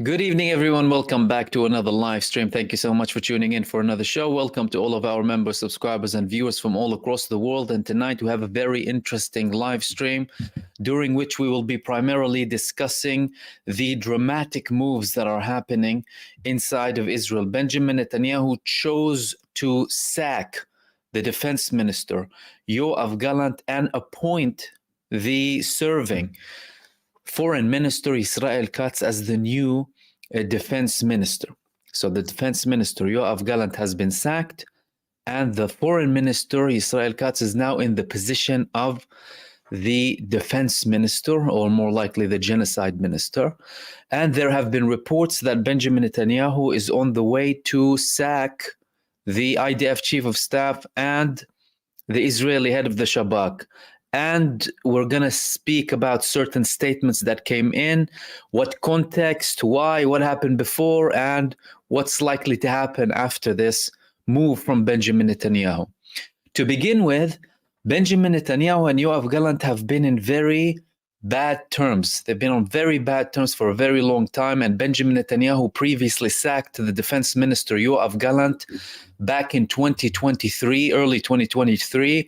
Good evening, everyone. Welcome back to another live stream. Thank you so much for tuning in for another show. Welcome to all of our members, subscribers, and viewers from all across the world. And tonight we have a very interesting live stream during which we will be primarily discussing the dramatic moves that are happening inside of Israel. Benjamin Netanyahu chose to sack the defense minister, Yoav Gallant, and appoint the serving Foreign Minister Israel Katz as the new defense minister. So the defense minister Yoav Gallant has been sacked, and the foreign minister Israel Katz is now in the position of the defense minister, or more likely the genocide minister. And there have been reports that Benjamin Netanyahu is on the way to sack the IDF chief of staff and the Israeli head of the Shabak. And we're going to speak about certain statements that came in, what context, why, what happened before, and what's likely to happen after this move from Benjamin Netanyahu. To begin with, Benjamin Netanyahu and Yoav Gallant have been in very bad terms. They've been on very bad terms for a very long time, and Benjamin Netanyahu previously sacked the defense minister Yoav Gallant back in 2023, early 2023,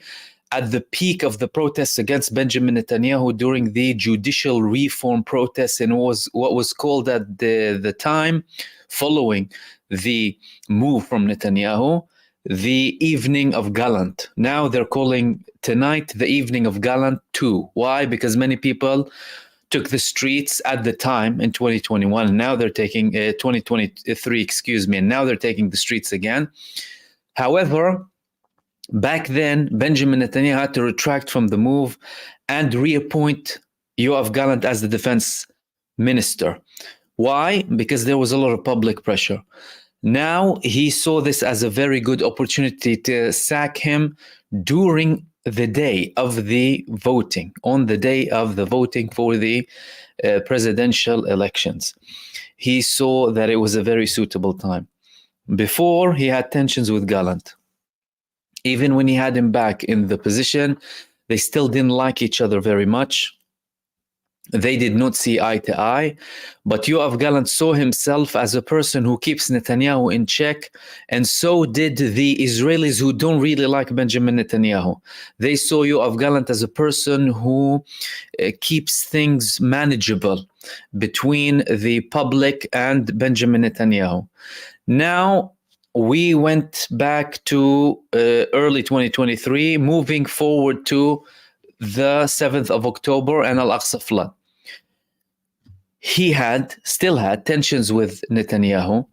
at the peak of the protests against Benjamin Netanyahu during the judicial reform protests, and was what was called at the time, following the move from Netanyahu, the Evening of Gallant. Now they're calling tonight the Evening of Gallant 2. Why? Because many people took the streets at the time in 2021, and now they're taking 2023, and now they're taking the streets again. However, back then, Benjamin Netanyahu had to retract from the move and reappoint Yoav Gallant as the defense minister. Why? Because there was a lot of public pressure. Now he saw this as a very good opportunity to sack him during the day of the voting, on the day of the voting for the presidential elections. He saw that it was a very suitable time. Before, he had tensions with Gallant. Even when he had him back in the position, they still didn't like each other very much. They did not see eye to eye. But Yoav Gallant saw himself as a person who keeps Netanyahu in check, and so did the Israelis who don't really like Benjamin Netanyahu. They saw Yoav Gallant as a person who keeps things manageable between the public and Benjamin Netanyahu. Now, we went back to early 2023, moving forward to the 7th of October and Al-Aqsa flood. He still had tensions with Netanyahu.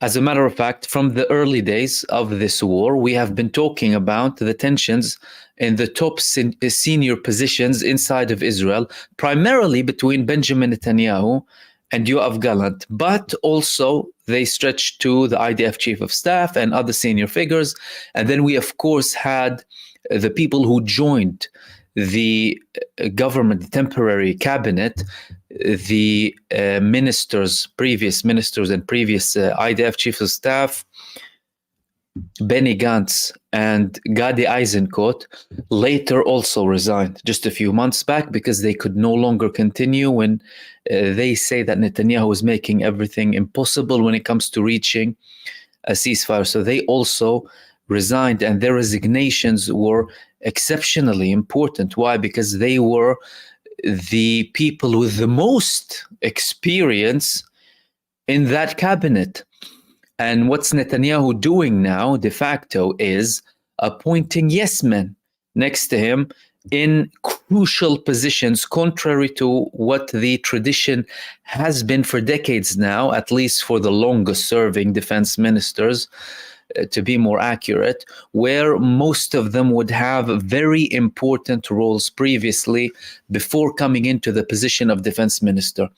As a matter of fact, from the early days of this war, we have been talking about the tensions in the top senior positions inside of Israel, primarily between Benjamin Netanyahu and Yoav Gallant, but also they stretched to the IDF chief of staff and other senior figures. And then we, of course, had the people who joined the government, the temporary cabinet, the previous ministers and previous IDF chiefs of staff, Benny Gantz and Gadi Eisenkot, later also resigned just a few months back because they could no longer continue when they say that Netanyahu is making everything impossible when it comes to reaching a ceasefire. So they also resigned, and their resignations were exceptionally important. Why? Because they were the people with the most experience in that cabinet. And what's Netanyahu doing now, de facto, is appointing yes men next to him in crucial positions, contrary to what the tradition has been for decades now, at least for the longest serving defense ministers, to be more accurate, where most of them would have very important roles previously before coming into the position of defense minister.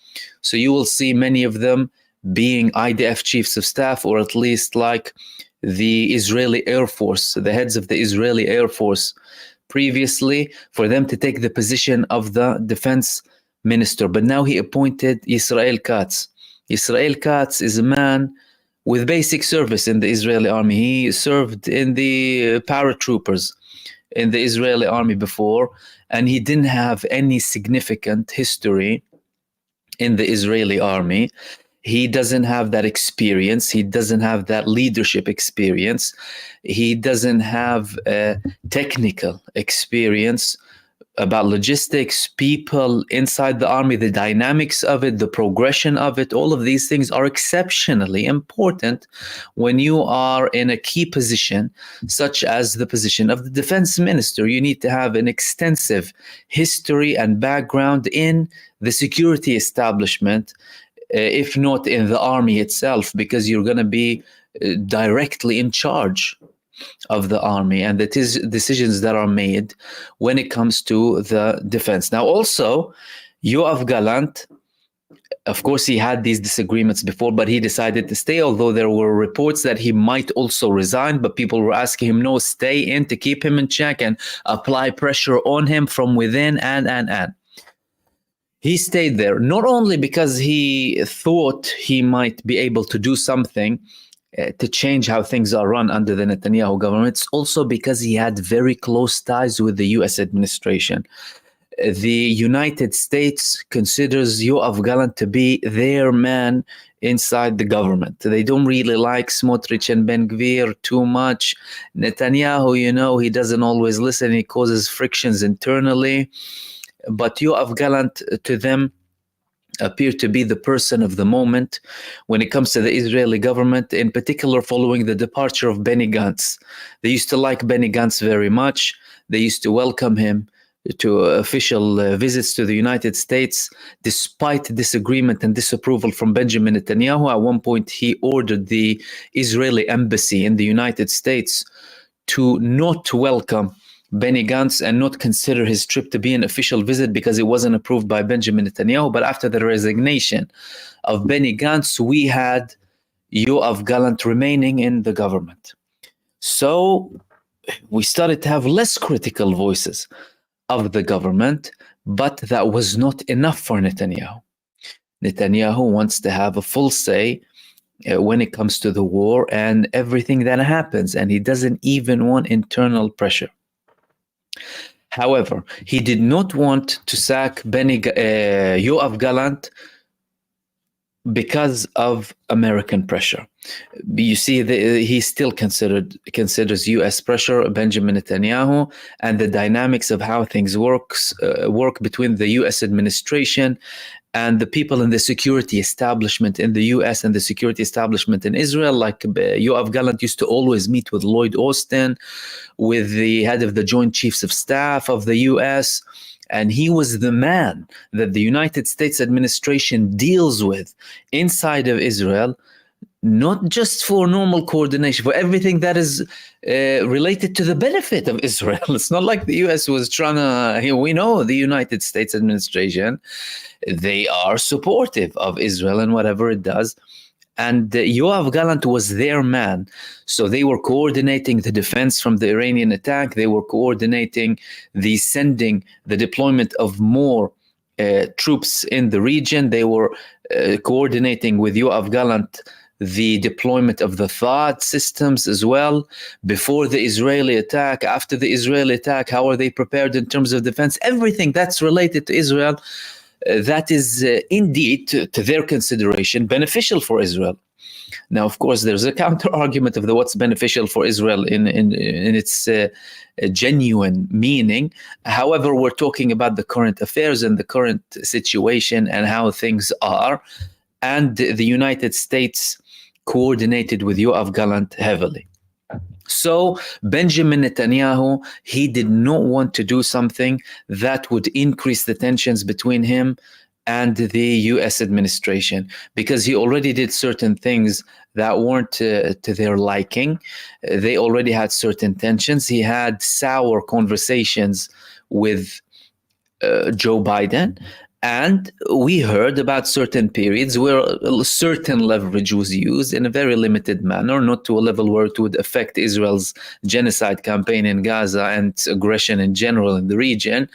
So you will see many of them being IDF chiefs of staff, or at least like the Israeli Air Force, the heads of the Israeli Air Force previously, for them to take the position of the defense minister. But now he appointed Israel Katz. Israel Katz is a man with basic service in the Israeli army. He served in the paratroopers in the Israeli army before, and he didn't have any significant history in the Israeli army. He doesn't have that experience. He doesn't have that leadership experience. He doesn't have technical experience about logistics, people inside the army, the dynamics of it, the progression of it. All of these things are exceptionally important when you are in a key position, such as the position of the defense minister. You need to have an extensive history and background in the security establishment, if not in the army itself, because you're going to be directly in charge of the army and the decisions that are made when it comes to the defense. Now, also, Yoav-Gallant, of course, he had these disagreements before, but he decided to stay, although there were reports that he might also resign, but people were asking him, no, stay in, to keep him in check and apply pressure on him from within, and. He stayed there, not only because he thought he might be able to do something to change how things are run under the Netanyahu government, it's also because he had very close ties with the US administration. The United States considers Yoav-Gallant to be their man inside the government. They don't really like Smotrich and Ben-Gvir too much. Netanyahu, he doesn't always listen. He causes frictions internally. But Yoav-Gallant, to them, appeared to be the person of the moment when it comes to the Israeli government, in particular following the departure of Benny Gantz. They used to like Benny Gantz very much. They used to welcome him to official visits to the United States, despite disagreement and disapproval from Benjamin Netanyahu. At one point, he ordered the Israeli embassy in the United States to not welcome Benny Gantz and not consider his trip to be an official visit because it wasn't approved by Benjamin Netanyahu. But after the resignation of Benny Gantz, we had Yoav-Gallant remaining in the government. So we started to have less critical voices of the government, but that was not enough for Netanyahu. Netanyahu wants to have a full say when it comes to the war and everything that happens, and he doesn't even want internal pressure. However, he did not want to sack Yoav-Gallant because of American pressure. You see, he still considers U.S. pressure, Benjamin Netanyahu, and the dynamics of how things work between the U.S. administration and the people in the security establishment in the U.S. and the security establishment in Israel. Like Yoav-Gallant used to always meet with Lloyd Austin, with the head of the Joint Chiefs of Staff of the U.S., and he was the man that the United States administration deals with inside of Israel, not just for normal coordination, for everything that is related to the benefit of Israel. It's not like the U.S. was trying to, we know the United States administration, they are supportive of Israel and whatever it does. And Yoav-Gallant was their man. So they were coordinating the defense from the Iranian attack. They were coordinating the deployment of more troops in the region. They were coordinating with Yoav-Gallant the deployment of the THAAD systems as well. Before the Israeli attack, after the Israeli attack, how are they prepared in terms of defense? Everything that's related to Israel, that is indeed, to their consideration, beneficial for Israel. Now, of course, there's a counter argument of what's beneficial for Israel in its genuine meaning. However, we're talking about the current affairs and the current situation and how things are. And the United States coordinated with Yoav-Gallant heavily. So Benjamin Netanyahu, he did not want to do something that would increase the tensions between him and the US administration, because he already did certain things that weren't to their liking. They already had certain tensions. He had sour conversations with Joe Biden. And we heard about certain periods where a certain leverage was used in a very limited manner, not to a level where it would affect Israel's genocide campaign in Gaza and aggression in general in the region,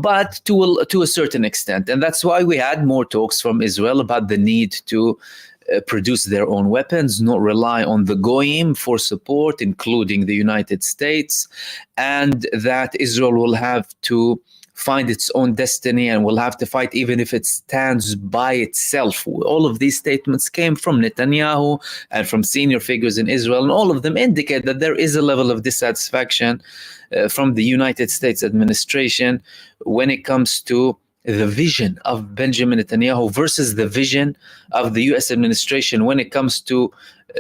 but to a certain extent. And that's why we had more talks from Israel about the need to produce their own weapons, not rely on the Goyim for support, including the United States, and that Israel will have to find its own destiny and will have to fight even if it stands by itself. All of these statements came from Netanyahu and from senior figures in Israel, and all of them indicate that there is a level of dissatisfaction from the United States administration when it comes to the vision of Benjamin Netanyahu versus the vision of the US administration when it comes to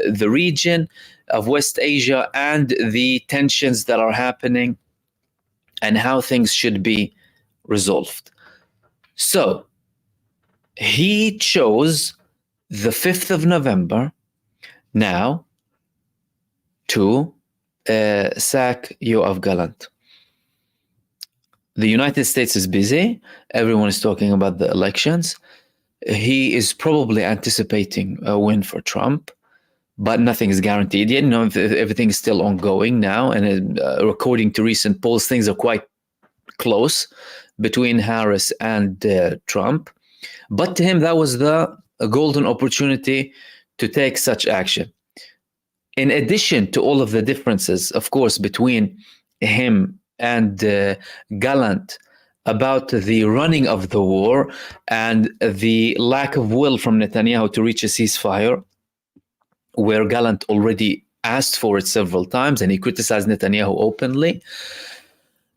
the region of West Asia and the tensions that are happening and how things should be resolved. So he chose the 5th of November now to sack Yoav-Gallant. The United States is busy. Everyone is talking about the elections. He is probably anticipating a win for Trump, but nothing is guaranteed yet. Everything is still ongoing now. And according to recent polls, things are quite close between Harris and Trump. But to him, that was a golden opportunity to take such action. In addition to all of the differences, of course, between him and Gallant about the running of the war and the lack of will from Netanyahu to reach a ceasefire, where Gallant already asked for it several times and he criticized Netanyahu openly,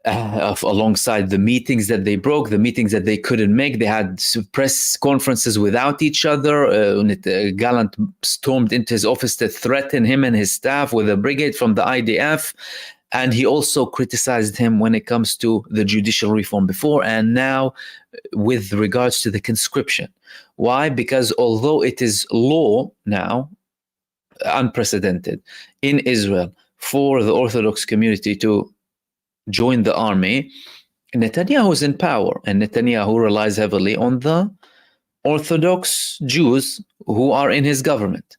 alongside the meetings that they broke, the meetings that they couldn't make. They had press conferences without each other. Gallant stormed into his office to threaten him and his staff with a brigade from the IDF. And he also criticized him when it comes to the judicial reform before and now with regards to the conscription. Why? Because although it is law now, unprecedented, in Israel for the Orthodox community to join the army, Netanyahu is in power, and Netanyahu relies heavily on the Orthodox Jews who are in his government.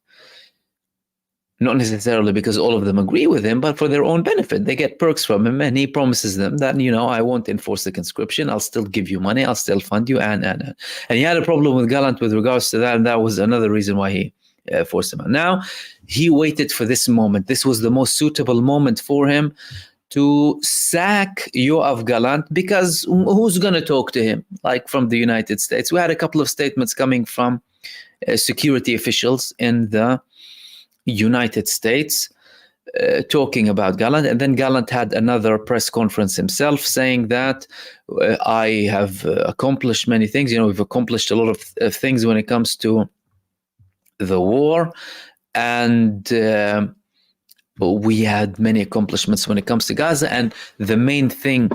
Not necessarily because all of them agree with him, but for their own benefit. They get perks from him, and he promises them that, I won't enforce the conscription. I'll still give you money. I'll still fund you. And he had a problem with Gallant with regards to that, and that was another reason why he forced him out. Now, he waited for this moment. This was the most suitable moment for him to sack Yoav-Gallant, because who's going to talk to him, like from the United States? We had a couple of statements coming from security officials in the United States talking about Gallant, and then Gallant had another press conference himself saying that I have accomplished many things. We've accomplished a lot of things when it comes to the war, and we had many accomplishments when it comes to Gaza. And the main thing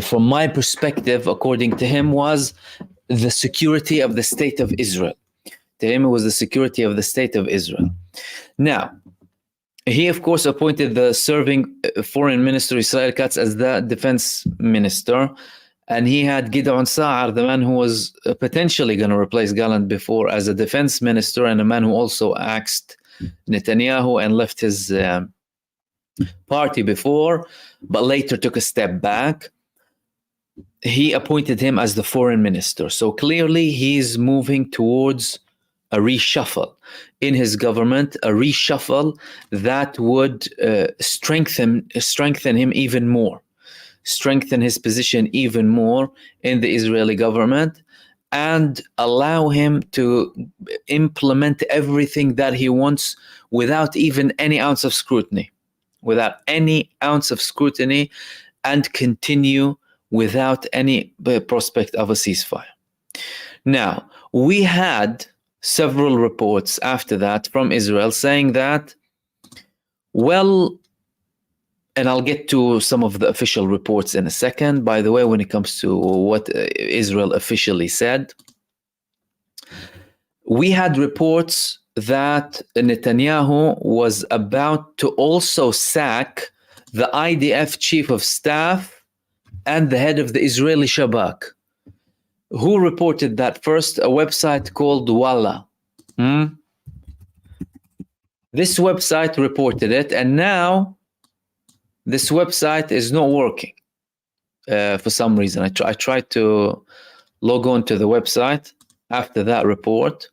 from my perspective, according to him, was the security of the state of Israel. To him, it was the security of the state of Israel. Now, he, of course, appointed the serving foreign minister Israel Katz as the defense minister, and he had Gideon Sa'ar, the man who was potentially going to replace Gallant before, as a defense minister, and a man who also axed Netanyahu and left his party before, but later took a step back. He appointed him as the foreign minister. So clearly he's moving towards a reshuffle in his government, a reshuffle that would strengthen him even more, strengthen his position even more in the Israeli government, and allow him to implement everything that he wants without even any ounce of scrutiny, and continue without any prospect of a ceasefire. Now, we had several reports after that from Israel saying that, well, and I'll get to some of the official reports in a second, by the way, when it comes to what Israel officially said. We had reports that Netanyahu was about to also sack the IDF chief of staff and the head of the Israeli Shabak. Who reported that first? A website called Walla. This website reported it, and now this website is not working for some reason. I tried to log on to the website after that report,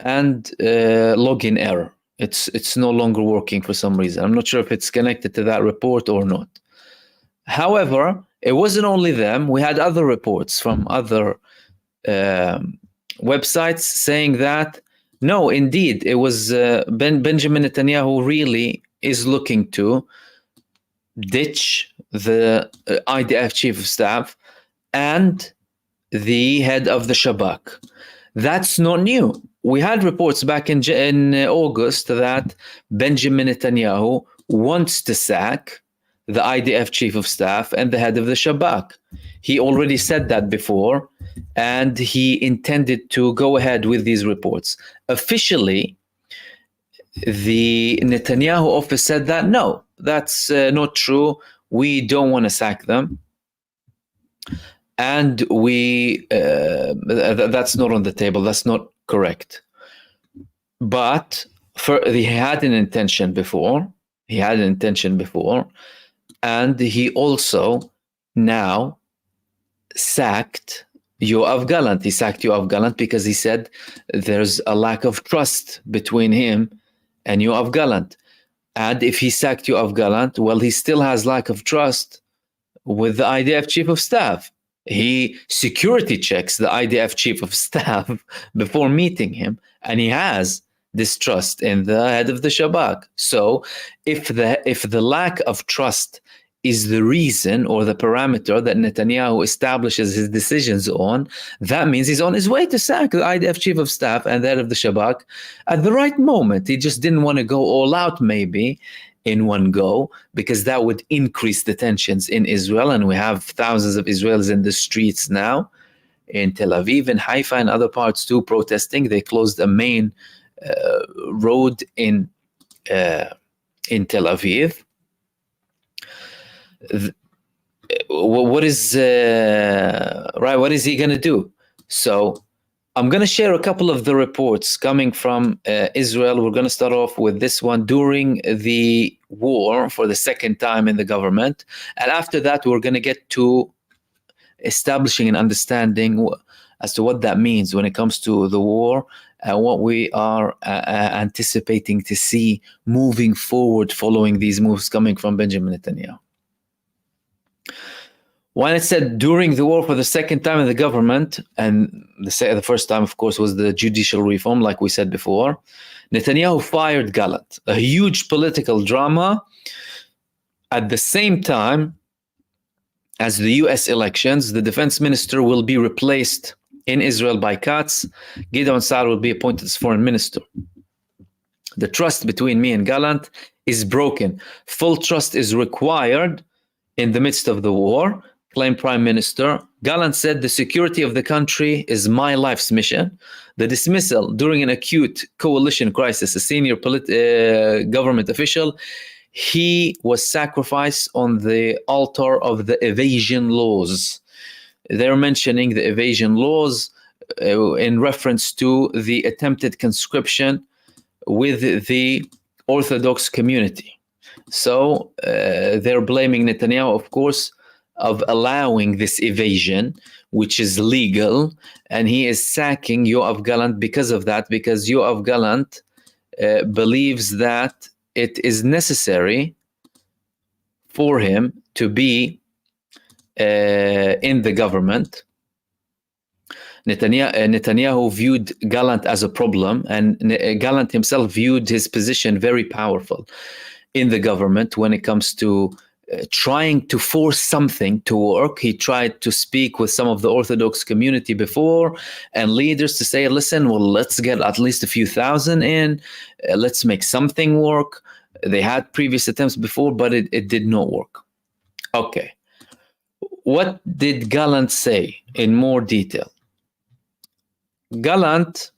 and login error. It's no longer working for some reason. I'm not sure if it's connected to that report or not. However, It wasn't only them. We had other reports from other websites saying that, no, indeed, it was Benjamin Netanyahu really is looking to ditch the IDF chief of staff and the head of the Shabak. That's not new. We had reports back in August that Benjamin Netanyahu wants to sack the IDF chief of staff and the head of the Shabak. He already said that before, and he intended to go ahead with these reports. Officially, the Netanyahu office said that, no, that's not true. We don't want to sack them. And that's not on the table. That's not correct. But he had an intention before. And he also now sacked Yoav Gallant. He sacked Yoav Gallant because he said there's a lack of trust between him and Yoav Gallant. And if he sacked Yoav Gallant, well, he still has lack of trust with the IDF chief of staff. He security checks the IDF chief of staff before meeting him, and he has distrust in the head of the Shabak. So if the lack of trust is the reason or the parameter that Netanyahu establishes his decisions on, that means he's on his way to sack the IDF chief of staff and the head of the Shabak at the right moment. He just didn't want to go all out maybe in one go, because that would increase the tensions in Israel. And we have thousands of Israelis in the streets now, in Tel Aviv and Haifa and other parts too, protesting. They closed a main road in Tel Aviv. What is he going to do? So I'm going to share a couple of the reports coming from Israel. We're going to start off with this one during the war for the second time in the government. And after that, we're going to get to establishing an understanding as to what that means when it comes to the war and what we are anticipating to see moving forward following these moves coming from Benjamin Netanyahu. When it said during the war for the second time in the government, and the first time, of course, was the judicial reform, like we said before, Netanyahu fired Gallant, a huge political drama at the same time as the US elections. The defense minister will be replaced in Israel by Katz. Gideon Sa'ar will be appointed as foreign minister. The trust between me and Gallant is broken. Full trust is required in the midst of the war, claimed Prime Minister. Gallant said the security of the country is my life's mission. The dismissal during an acute coalition crisis, a senior government official, he was sacrificed on the altar of the evasion laws. They're mentioning the evasion laws in reference to the attempted conscription with the Orthodox community. So they're blaming Netanyahu, of course, of allowing this evasion, which is legal, and he is sacking Yoav Gallant because of that, because Yoav Gallant believes that it is necessary for him to be in the government. Netanyahu viewed Gallant as a problem, and Gallant himself viewed his position very powerful in the government when it comes to trying to force something to work. He tried to speak with some of the Orthodox community before and leaders to say, listen, well, let's get at least a few thousand in, let's make something work. They had previous attempts before, but it did not work. Okay. What did Gallant say in more detail? Gallant,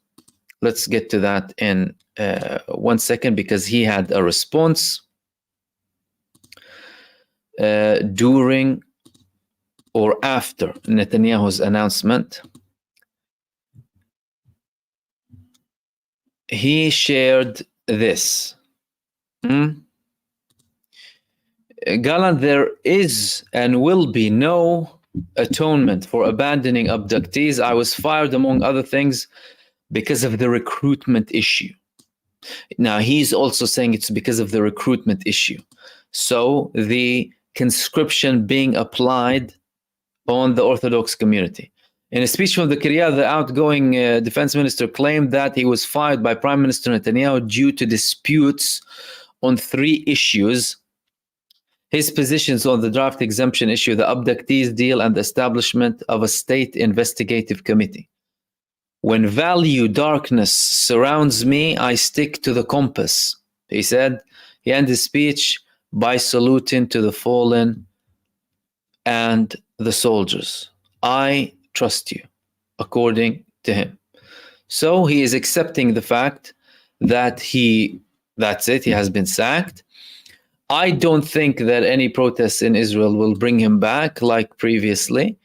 let's get to that in 1 second, because he had a response during or after Netanyahu's announcement. He shared this. Gallant, there is and will be no atonement for abandoning abductees. I was fired, among other things, because of the recruitment issue. Now, he's also saying it's because of the recruitment issue. So the conscription being applied on the Orthodox community. In a speech from the Kiryat, the outgoing defense minister claimed that he was fired by Prime Minister Netanyahu due to disputes on 3 issues: his positions on the draft exemption issue, the abductees deal, and the establishment of a state investigative committee. When value darkness surrounds me, I stick to the compass, he said. He ended his speech by saluting to the fallen and the soldiers. I trust you, according to him. So he is accepting the fact that that's it, he has been sacked. I don't think that any protests in Israel will bring him back like previously,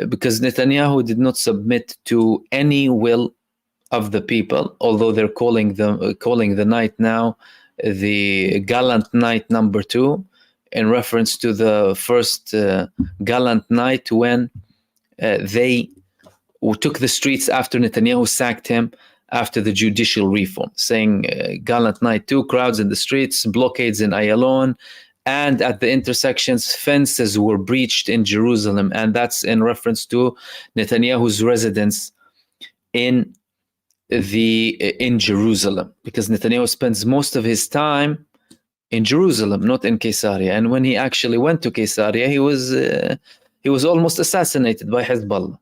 because Netanyahu did not submit to any will of the people, although they're calling the night now the Gallant Night number 2, in reference to the first Gallant Night when they took the streets after Netanyahu sacked him after the judicial reform, saying Gallant Night 2, crowds in the streets, blockades in Ayalon, and at the intersections, fences were breached in Jerusalem. And that's in reference to Netanyahu's residence in Jerusalem, because Netanyahu spends most of his time in Jerusalem, not in Caesarea. And when he actually went to Caesarea, he was almost assassinated by Hezbollah.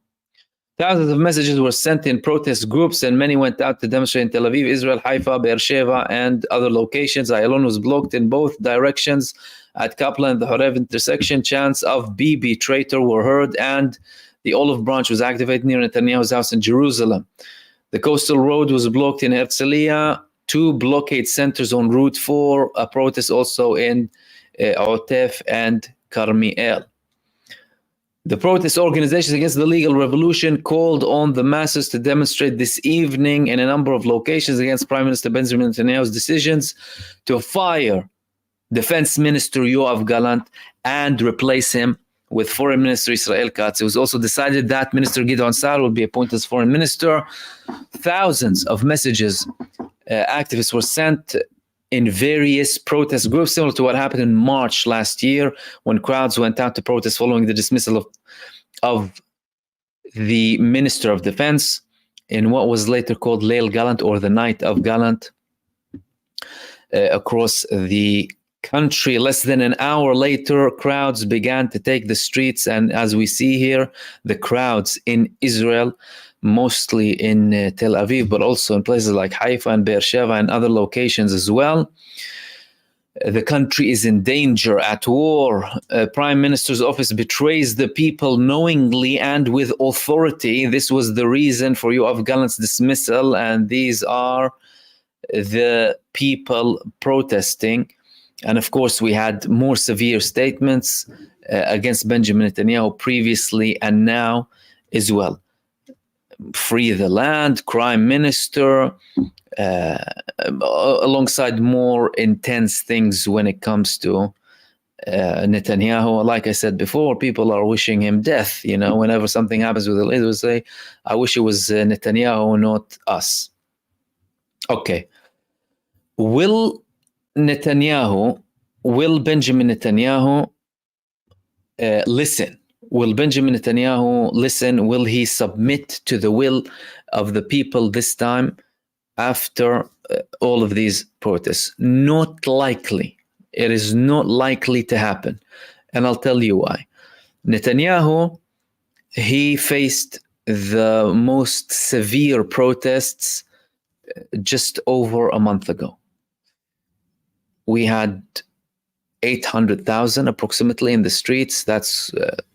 Thousands of messages were sent in protest groups, and many went out to demonstrate in Tel Aviv, Israel, Haifa, Beersheba, and other locations. Ayalon was blocked in both directions. At Kaplan and the Horev intersection, chants of Bibi traitor were heard, and the olive branch was activated near Netanyahu's house in Jerusalem. The coastal road was blocked in Herzliya, 2 blockade centers on Route 4, a protest also in Otef and Carmiel. The protest organizations against the legal revolution called on the masses to demonstrate this evening in a number of locations against Prime Minister Benjamin Netanyahu's decisions to fire Defense Minister Yoav Gallant and replace him with Foreign Minister Israel Katz. It was also decided that Minister Gideon Sa'ar will be appointed as Foreign Minister. Thousands of messages activists were sent in various protest groups, similar to what happened in March last year, when crowds went out to protest following the dismissal of the Minister of Defense in what was later called Leil Gallant, or the Night of Gallant, across the country. Less than an hour later, crowds began to take the streets, and as we see here, the crowds in Israel, mostly in Tel Aviv, but also in places like Haifa and Beersheba and other locations as well. The country is in danger, at war. Prime Minister's office betrays the people knowingly and with authority. This was the reason for Yoav Gallant's dismissal, and these are the people protesting. And of course, we had more severe statements against Benjamin Netanyahu previously and now as well. Free the land, crime minister, alongside more intense things when it comes to Netanyahu. Like I said before, people are wishing him death. You know, whenever something happens with the leader, they say, I wish it was Netanyahu, not us. Okay. Will Benjamin Netanyahu listen? Will Benjamin Netanyahu listen? Will he submit to the will of the people this time after all of these protests? Not likely. It is not likely to happen. And I'll tell you why. Netanyahu, he faced the most severe protests just over a month ago. We had 800,000 approximately in the streets. That's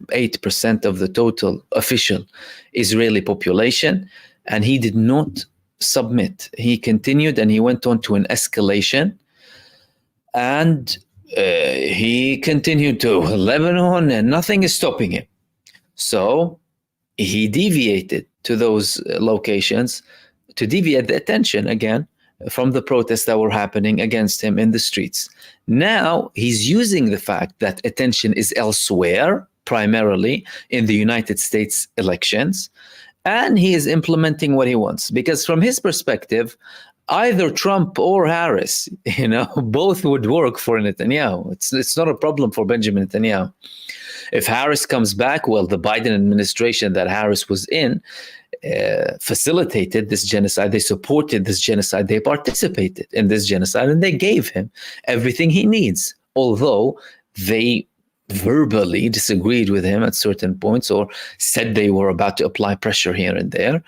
8% of the total official Israeli population. And he did not submit. He continued, and he went on to an escalation. And he continued to Lebanon, and nothing is stopping him. So he deviated to those locations to deviate the attention again from the protests that were happening against him in the streets. Now he's using the fact that attention is elsewhere, primarily in the United States elections, and he is implementing what he wants. Because from his perspective, either Trump or Harris, both would work for Netanyahu. It's not a problem for Benjamin Netanyahu. If Harris comes back, well, the Biden administration that Harris was in facilitated this genocide. They supported this genocide. They participated in this genocide, and they gave him everything he needs, although they verbally disagreed with him at certain points or said they were about to apply pressure here and there,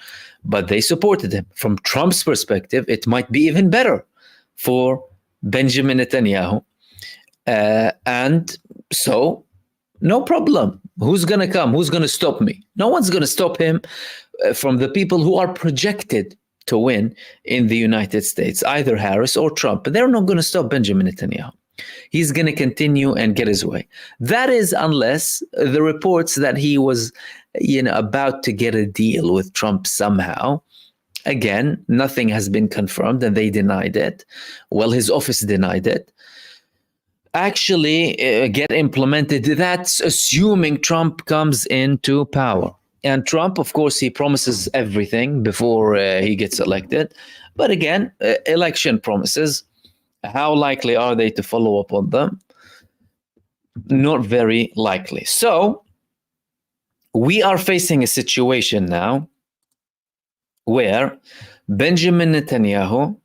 but they supported him. From Trump's perspective, it might be even better for Benjamin Netanyahu. And so, no problem. Who's going to come? Who's going to stop me? No one's going to stop him from the people who are projected to win in the United States, either Harris or Trump. They're not going to stop Benjamin Netanyahu. He's going to continue and get his way. That is unless the reports that he was, about to get a deal with Trump somehow. Again, nothing has been confirmed, and they denied it. Well, his office denied it. Actually, get implemented. That's assuming Trump comes into power. And Trump, of course, he promises everything before he gets elected. But again, election promises. How likely are they to follow up on them? Not very likely. So we are facing a situation now where Benjamin Netanyahu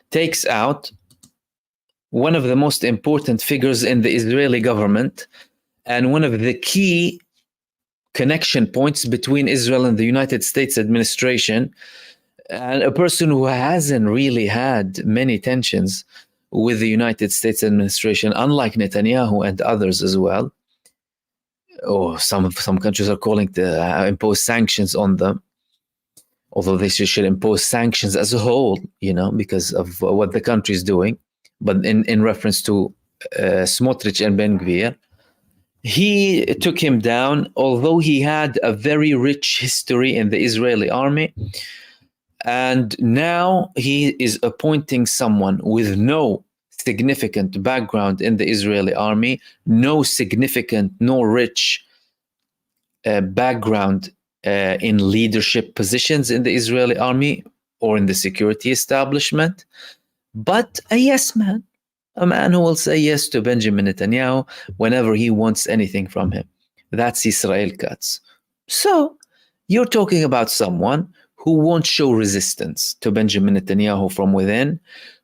takes out one of the most important figures in the Israeli government and one of the key connection points between Israel and the United States administration, and a person who hasn't really had many tensions with the United States administration, unlike Netanyahu and others as well. Or some countries are calling to impose sanctions on them, although they should impose sanctions as a whole, because of what the country is doing. But in reference to Smotrich and Ben Gvir, he took him down, although he had a very rich history in the Israeli army. And now he is appointing someone with no significant background in the Israeli army, no significant nor rich background in leadership positions in the Israeli army or in the security establishment, but a yes man, a man who will say yes to Benjamin Netanyahu whenever he wants anything from him. That's Israel Katz. So you're talking about someone who won't show resistance to Benjamin Netanyahu from within,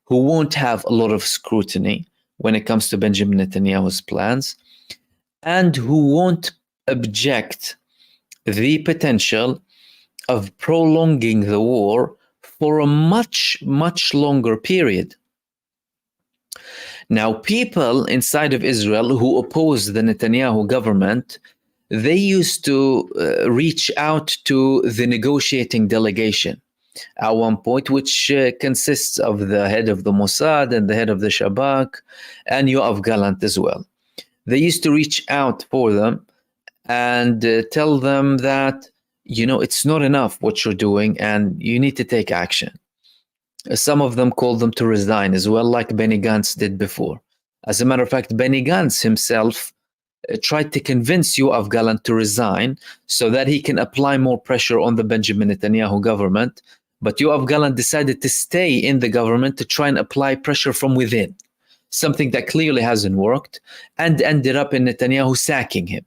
who won't have a lot of scrutiny when it comes to Benjamin Netanyahu's plans, and who won't object the potential of prolonging the war for a much, much longer period. Now, people inside of Israel who oppose the Netanyahu government, they used to reach out to the negotiating delegation at one point, which consists of the head of the Mossad and the head of the Shabak and Yoav-Gallant as well. They used to reach out for them and tell them that, it's not enough what you're doing and you need to take action. Some of them called them to resign as well, like Benny Gantz did before. As a matter of fact, Benny Gantz himself tried to convince Yoav-Gallant to resign so that he can apply more pressure on the Benjamin Netanyahu government. But Yoav-Gallant decided to stay in the government to try and apply pressure from within, something that clearly hasn't worked, and ended up in Netanyahu sacking him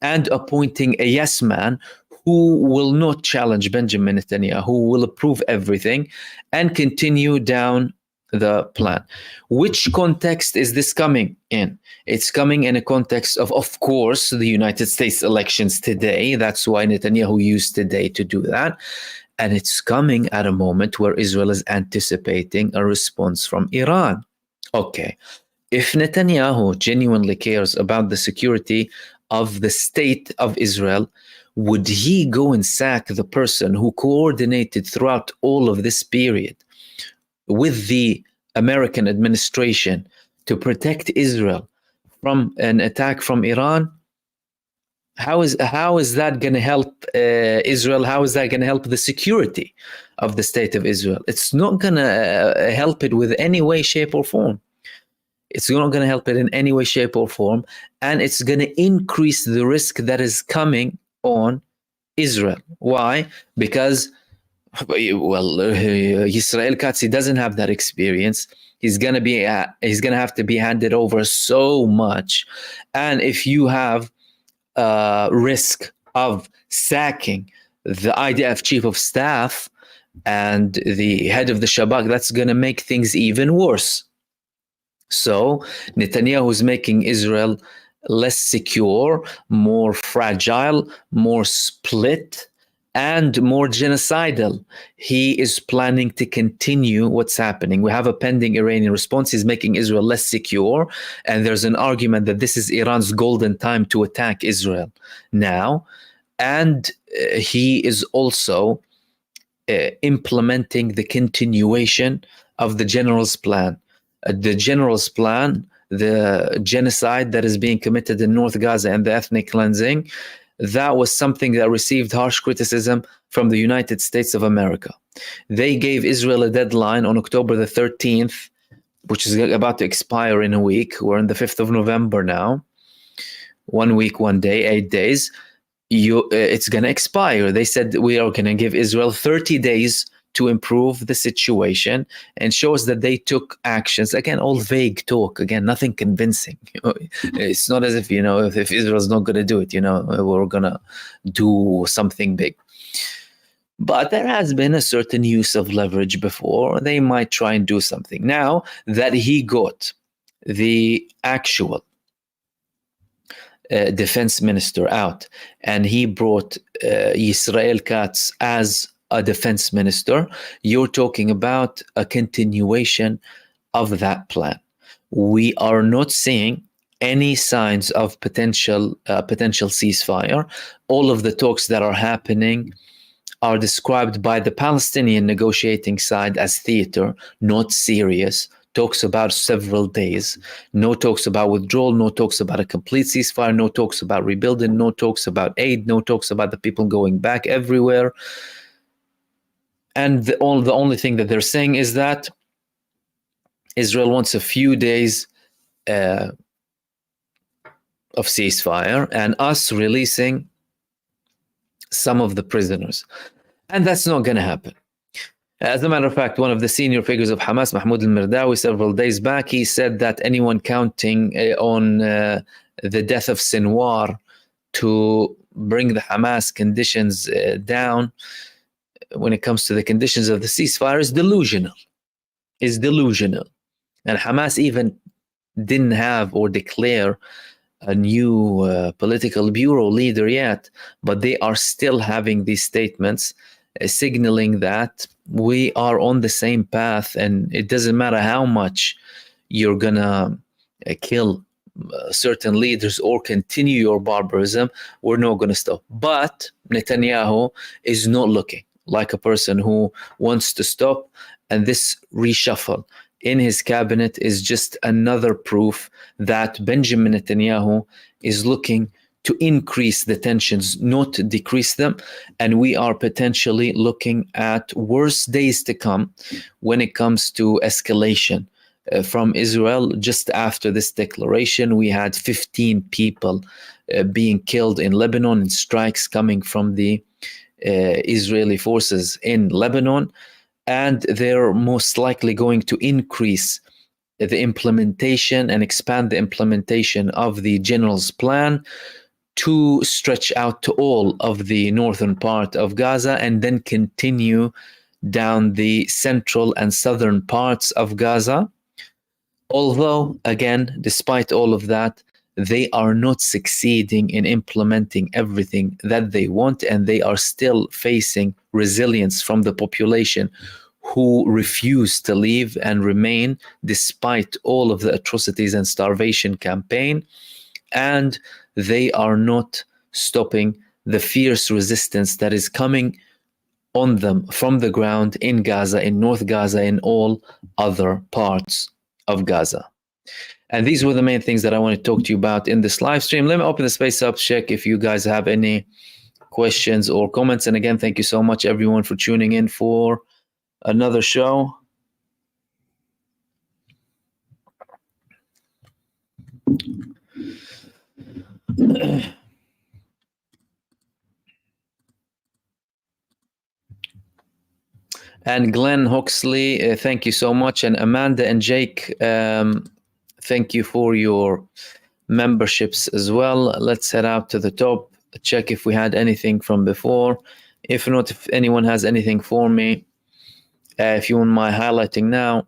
and appointing a yes man who will not challenge Benjamin Netanyahu, who will approve everything and continue down the plan. Which context is this coming in? It's coming in a context of course, the United States elections today. That's why Netanyahu used today to do that. And it's coming at a moment where Israel is anticipating a response from Iran. Okay, if Netanyahu genuinely cares about the security of the state of Israel, would he go and sack the person who coordinated throughout all of this period with the American administration to protect Israel from an attack from Iran? How is that going to help Israel? How is that going to help the security of the state of Israel? It's not going to help it with any way, shape, or form. It's not going to help it in any way, shape, or form. And it's going to increase the risk that is coming on Israel. Why? Because Well, Israel Katz, he doesn't have that experience. He's gonna have to be handed over so much, and if you have risk of sacking the IDF chief of staff and the head of the Shabak, that's gonna make things even worse. So Netanyahu is making Israel less secure, more fragile, more split, and more genocidal. He is planning to continue what's happening. We have a pending Iranian response. He's making Israel less secure. And there's an argument that this is Iran's golden time to attack Israel now. And he is also implementing the continuation of the general's plan. The general's plan, the genocide that is being committed in North Gaza and the ethnic cleansing, that was something that received harsh criticism from the United States of America. They gave Israel a deadline on October the 13th, which is about to expire in a week. We're on the 5th of November now. 1 week, 1 day, 8 days. It's going to expire. They said we are going to give Israel 30 days to improve the situation and show us that they took actions. Again, all vague talk. Again, nothing convincing. It's not as if, if Israel's not going to do it, we're going to do something big. But there has been a certain use of leverage before. They might try and do something. Now that he got the actual defense minister out and he brought Israel Katz as a defense minister, you're talking about a continuation of that plan. We are not seeing any signs of potential ceasefire. All of the talks that are happening are described by the Palestinian negotiating side as theater, not serious. Talks about several days, no talks about withdrawal, no talks about a complete ceasefire, no talks about rebuilding, no talks about aid, no talks about the people going back everywhere. And the only thing that they're saying is that Israel wants a few days of ceasefire and us releasing some of the prisoners. And that's not going to happen. As a matter of fact, one of the senior figures of Hamas, Mahmoud al-Mirdawi, several days back, he said that anyone counting on the death of Sinwar to bring the Hamas conditions down when it comes to the conditions of the ceasefire is delusional. And Hamas even didn't have or declare a new political bureau leader yet, but they are still having these statements signaling that we are on the same path and it doesn't matter how much you're gonna kill certain leaders or continue your barbarism, we're not gonna stop. But Netanyahu is not looking like a person who wants to stop, and this reshuffle in his cabinet is just another proof that Benjamin Netanyahu is looking to increase the tensions, not to decrease them. And we are potentially looking at worse days to come when it comes to escalation from Israel. Just after this declaration, we had 15 people being killed in Lebanon in strikes coming from the Israeli forces in Lebanon. And they're most likely going to increase the implementation and expand the implementation of the general's plan to stretch out to all of the northern part of Gaza and then continue down the central and southern parts of Gaza. Although, again, despite all of that, they are not succeeding in implementing everything that they want, and they are still facing resilience from the population who refuse to leave and remain despite all of the atrocities and starvation campaign. And they are not stopping the fierce resistance that is coming on them from the ground in Gaza, in North Gaza, in all other parts of Gaza. And these were the main things that I want to talk to you about in this live stream. Let me open the space up, check if you guys have any questions or comments. And again, thank you so much, everyone, for tuning in for another show. And Glenn Huxley, thank you so much. And Amanda and Jake, thank you for your memberships as well. Let's head out to the top, check if we had anything from before. If not, if anyone has anything for me, if you want my highlighting now.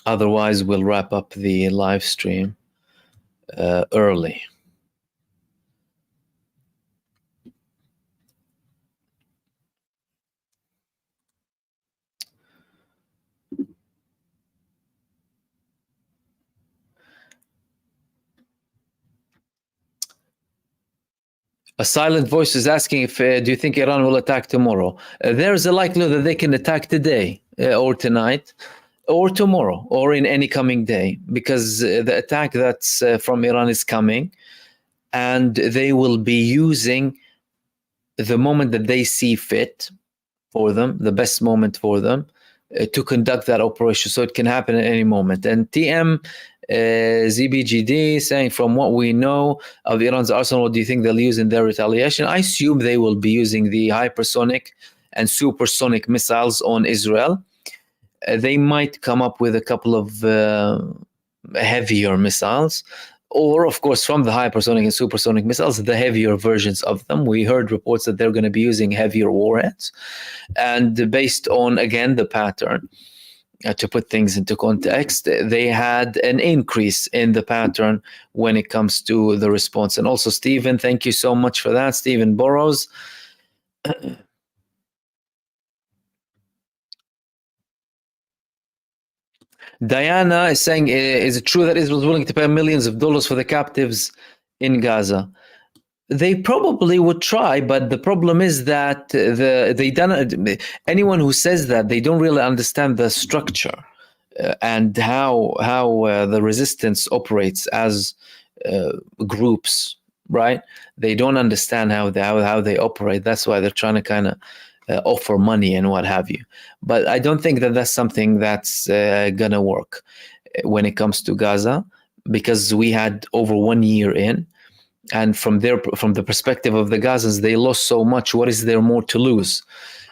Otherwise, we'll wrap up the live stream early. A silent voice is asking if do you think Iran will attack tomorrow? There's a likelihood that they can attack today or tonight or tomorrow or in any coming day, because the attack that's from Iran is coming, and they will be using the moment that they see fit for them, the best moment for them, to conduct that operation. So it can happen at any moment. And TM ZBGD saying, from what we know of Iran's arsenal, what do you think they'll use in their retaliation? I assume they will be using the hypersonic and supersonic missiles on Israel. They might come up with a couple of heavier missiles, or of course from the hypersonic and supersonic missiles, the heavier versions of them. We heard reports that they're going to be using heavier warheads, and based on, again, the pattern, to put things into context, they had an increase in the pattern when it comes to the response. And also, Stephen, thank you so much for that. Stephen Burrows. Diana is saying, is it true that Israel is willing to pay millions of dollars for the captives in Gaza? They probably would try, but the problem is that anyone who says that, they don't really understand the structure and how the resistance operates as groups, right? They don't understand how they operate. That's why they're trying to kind of offer money and what have you. But I don't think that that's something that's gonna work when it comes to Gaza, because we had over 1 year in. And from the perspective of the Gazans, they lost so much. What is there more to lose?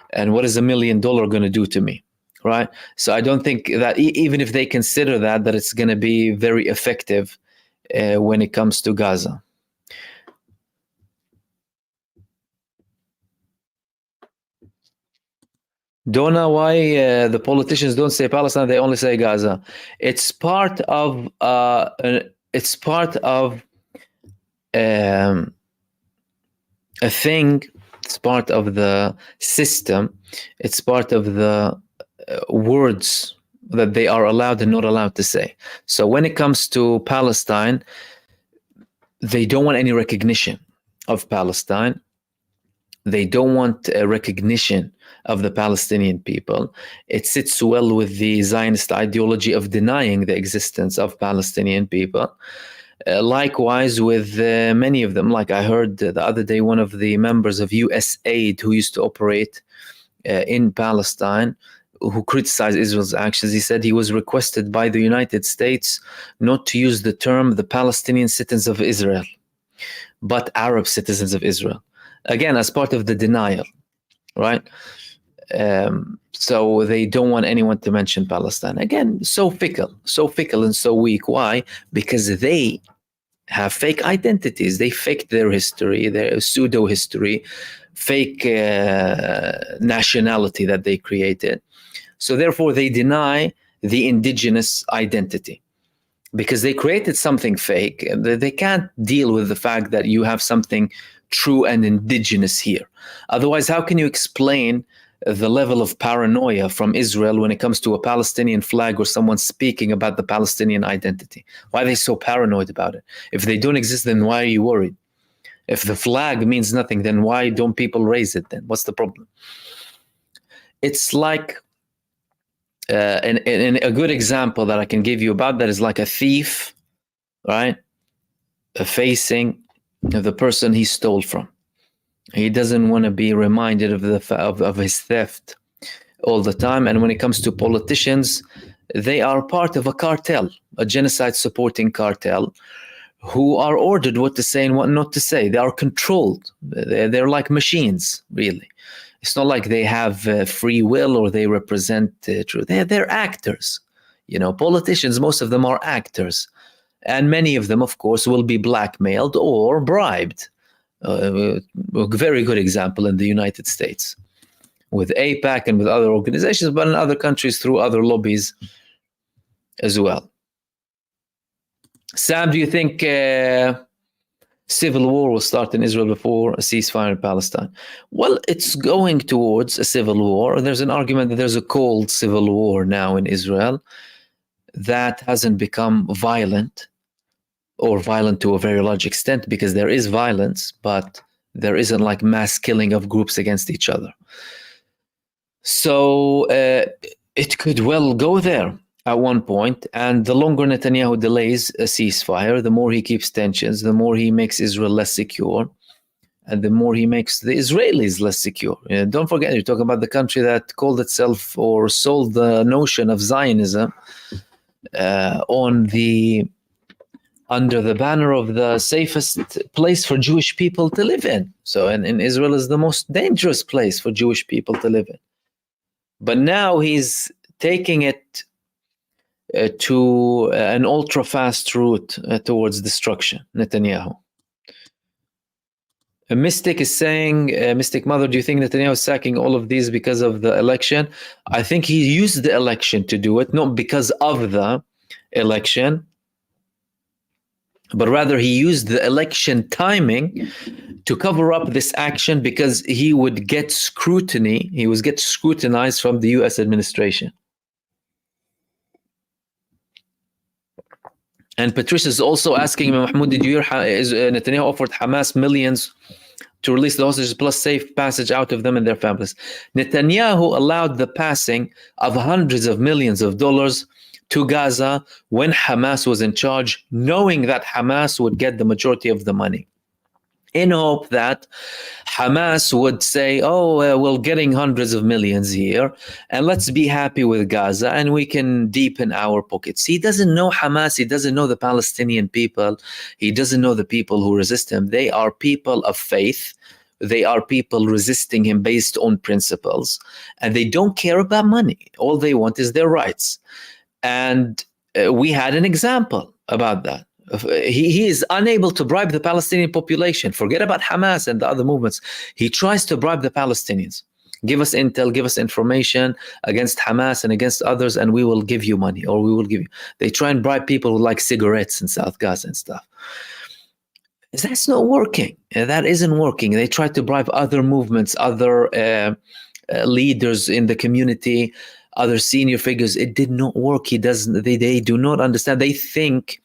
And what is $1 million going to do to me, right? So I don't think that even if they consider that it's going to be very effective when it comes to Gaza. Donna, why the politicians don't say Palestine, they only say Gaza? It's part of a thing. It's part of the system. It's part of the words that they are allowed and not allowed to say. So when it comes to Palestine, they don't want any recognition of Palestine. They don't want a recognition of the Palestinian people. It sits well with the Zionist ideology of denying the existence of Palestinian people. Likewise with many of them, like I heard the other day, one of the members of USAID who used to operate in Palestine, who criticized Israel's actions, he said he was requested by the United States not to use the term the Palestinian citizens of Israel, but Arab citizens of Israel. Again, as part of the denial, right? So they don't want anyone to mention Palestine. Again, so fickle and so weak. Why? Because they have fake identities. They faked their history, their pseudo history, fake nationality that they created. So therefore they deny the indigenous identity, because they created something fake. They can't deal with the fact that you have something true and indigenous here. Otherwise, how can you explain the level of paranoia from Israel when it comes to a Palestinian flag or someone speaking about the Palestinian identity? Why are they so paranoid about it? If they don't exist, then why are you worried? If the flag means nothing, then why don't people raise it then? What's the problem? It's like, and a good example that I can give you about that is like a thief, right? Facing the person he stole from. He doesn't want to be reminded of his theft all the time. And when it comes to politicians, they are part of a cartel, a genocide supporting cartel, who are ordered what to say and what not to say. They are controlled. They're like machines, really. It's not like they have free will or they represent truth. They're actors. Politicians, most of them are actors. And many of them, of course, will be blackmailed or bribed. A very good example in the United States with AIPAC and with other organizations, but in other countries through other lobbies as well. Sam, do you think civil war will start in Israel before a ceasefire in Palestine? Well, it's going towards a civil war. There's an argument that there's a cold civil war now in Israel that hasn't become violent, or violent to a very large extent, because there is violence, but there isn't like mass killing of groups against each other. So it could well go there at one point. And the longer Netanyahu delays a ceasefire, the more he keeps tensions, the more he makes Israel less secure, and the more he makes the Israelis less secure. Don't forget, you're talking about the country that called itself or sold the notion of Zionism under the banner of the safest place for Jewish people to live in. So, and Israel is the most dangerous place for Jewish people to live in. But now he's taking it to an ultra-fast route towards destruction, Netanyahu. A mystic is saying, Mystic Mother, do you think Netanyahu is sacking all of these because of the election? I think he used the election to do it, not because of the election, but rather he used the election timing to cover up this action because he would get scrutiny. He was get scrutinized from the U.S. administration. And Patricia is also asking me, Mahmoud, did you hear Netanyahu offered Hamas millions to release the hostages plus safe passage out of them and their families? Netanyahu allowed the passing of hundreds of millions of dollars to Gaza when Hamas was in charge, knowing that Hamas would get the majority of the money, in hope that Hamas would say, we're getting hundreds of millions here, and let's be happy with Gaza, and we can deepen our pockets. He doesn't know Hamas. He doesn't know the Palestinian people. He doesn't know the people who resist him. They are people of faith. They are people resisting him based on principles, and they don't care about money. All they want is their rights. And we had an example about that. He is unable to bribe the Palestinian population. Forget about Hamas and the other movements. He tries to bribe the Palestinians. Give us intel, give us information against Hamas and against others, and we will give you money, or we will give you. They try and bribe people who like cigarettes in South Gaza and stuff. That's not working. That isn't working. They try to bribe other movements, other leaders in the community, other senior figures. It did not work. They do not understand. They think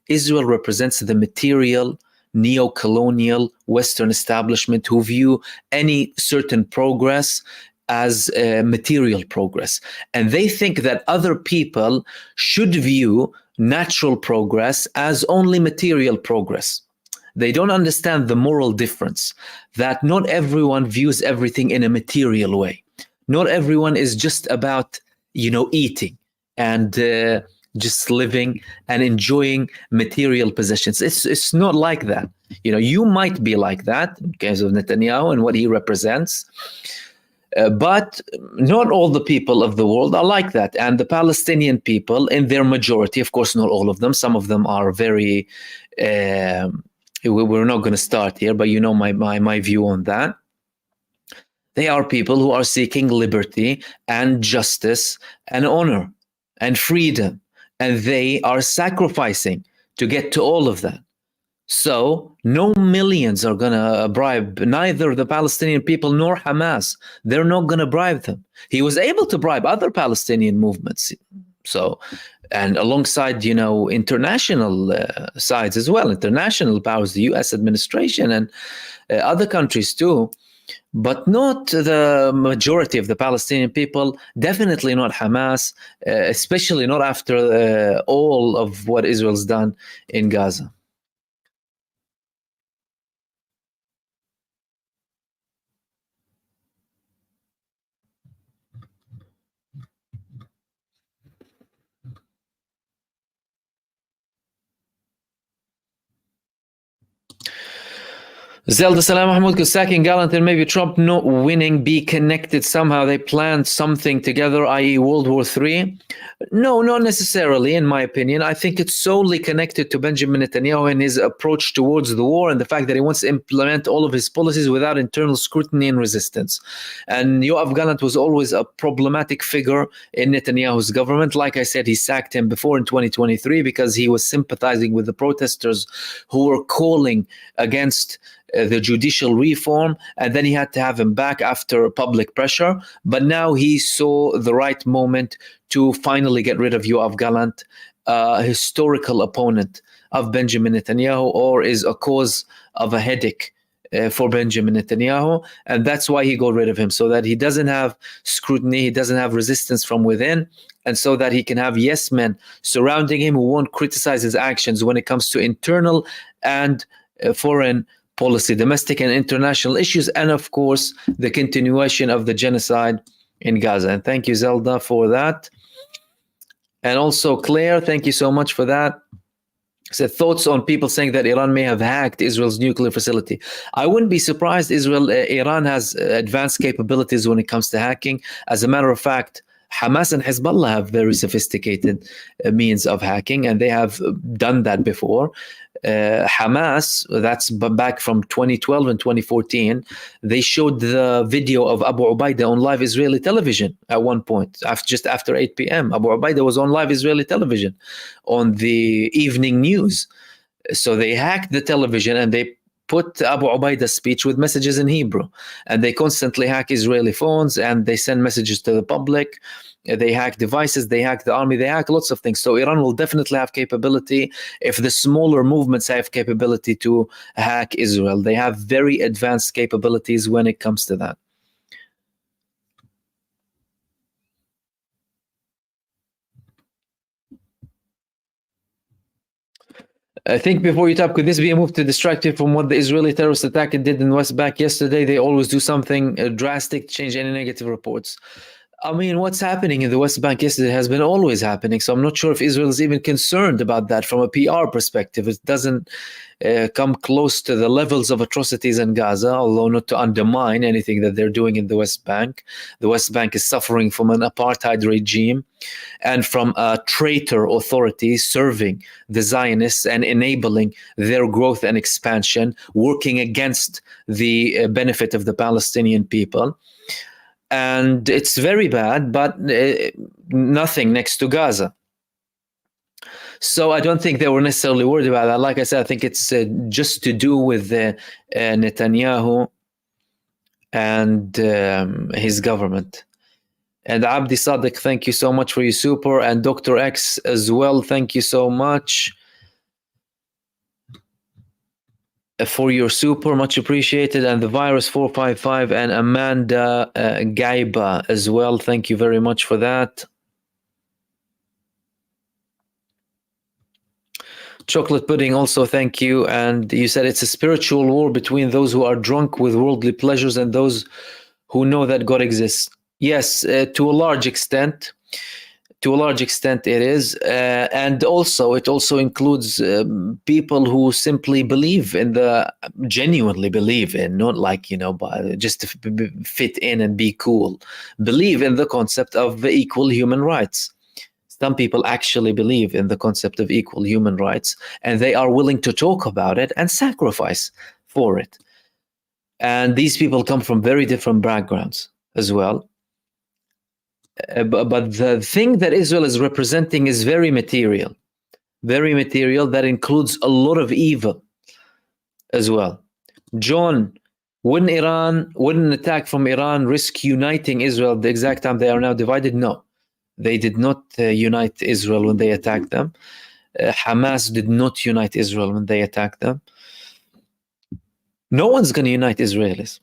Israel represents the material, neo-colonial Western establishment who view any certain progress as material progress. And they think that other people should view natural progress as only material progress. They don't understand the moral difference, that not everyone views everything in a material way. Not everyone is just about, eating and just living and enjoying material possessions. It's not like that. You might be like that in case of Netanyahu and what he represents, but not all the people of the world are like that. And the Palestinian people, in their majority, of course, not all of them. Some of them are very. We're not going to start here, but my view on that. They are people who are seeking liberty and justice and honor and freedom, and they are sacrificing to get to all of that. So no millions are going to bribe neither the Palestinian people nor Hamas. They're not going to bribe them. He was able to bribe other Palestinian movements. So, and alongside, international sides as well, international powers, the U.S. administration and other countries too, but not the majority of the Palestinian people, definitely not Hamas, especially not after all of what Israel's done in Gaza. Zelda Salam Mahmoud, could sacking Gallant and maybe Trump not winning be connected somehow? They planned something together, i.e. World War III? No, not necessarily, in my opinion. I think it's solely connected to Benjamin Netanyahu and his approach towards the war and the fact that he wants to implement all of his policies without internal scrutiny and resistance. And Yoav Gallant was always a problematic figure in Netanyahu's government. Like I said, he sacked him before in 2023 because he was sympathizing with the protesters who were calling against the judicial reform, and then he had to have him back after public pressure. But now he saw the right moment to finally get rid of Yoav Gallant, a historical opponent of Benjamin Netanyahu, or is a cause of a headache for Benjamin Netanyahu. And that's why he got rid of him, so that he doesn't have scrutiny, he doesn't have resistance from within, and so that he can have yes men surrounding him who won't criticize his actions when it comes to internal and foreign policy, domestic and international issues, and of course the continuation of the genocide in Gaza. And thank you, Zelda, for that. And also Claire, thank you so much for that. Said thoughts on people saying that Iran may have hacked Israel's nuclear facility. I wouldn't be surprised. Iran has advanced capabilities when it comes to hacking. As a matter of fact, Hamas and Hezbollah have very sophisticated means of hacking, and they have done that before. Hamas, that's back from 2012 and 2014, they showed the video of Abu Ubaidah on live Israeli television at one point, just after 8 p.m. Abu Ubaidah was on live Israeli television on the evening news. So they hacked the television and they put Abu Ubaidah's speech with messages in Hebrew. And they constantly hack Israeli phones and they send messages to the public. They hack devices, they hack the army, they hack lots of things. So Iran will definitely have capability if the smaller movements have capability to hack Israel. They have very advanced capabilities when it comes to that. I think before you tap, could this be a move to distract you from what the Israeli terrorist attack did in West Bank yesterday? They always do something drastic to change any negative reports. I mean, what's happening in the West Bank yesterday has been always happening. So I'm not sure if Israel is even concerned about that from a PR perspective. It doesn't come close to the levels of atrocities in Gaza, although not to undermine anything that they're doing in the West Bank. The West Bank is suffering from an apartheid regime and from a traitor authority serving the Zionists and enabling their growth and expansion, working against the benefit of the Palestinian people. And it's very bad, but nothing next to Gaza. So I don't think they were necessarily worried about that. Like I said, I think it's just to do with Netanyahu and his government. And Abdi Sadiq, thank you so much for your super. And Dr. X as well, thank you so much for your super, much appreciated. And the virus 455 and Amanda Gaiba as well, thank you very much for that. Chocolate pudding also, thank you. And you said it's a spiritual war between those who are drunk with worldly pleasures and those who know that God exists. Yes, to a large extent. To a large extent it is, and also it also includes people who simply believe in genuinely believe in, not like, just to fit in and be cool, believe in the concept of equal human rights. Some people actually believe in the concept of equal human rights, and they are willing to talk about it and sacrifice for it. And these people come from very different backgrounds as well. But the thing that Israel is representing is very material, that includes a lot of evil as well. John, wouldn't an attack from Iran risk uniting Israel at the exact time they are now divided? No, they did not unite Israel when they attacked them. Hamas did not unite Israel when they attacked them. No one's going to unite Israelis.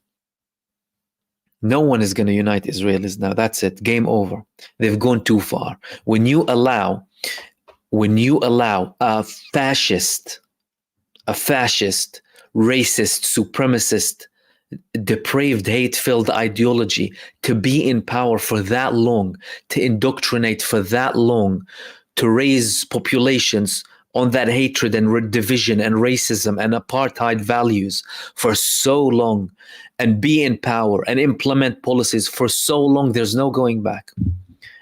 No one is going to unite Israelis now. That's it. Game over. They've gone too far. When you allow a fascist, racist, supremacist, depraved, hate-filled ideology to be in power for that long, to indoctrinate for that long, to raise populations on that hatred and division and racism and apartheid values for so long and be in power and implement policies for so long, there's no going back.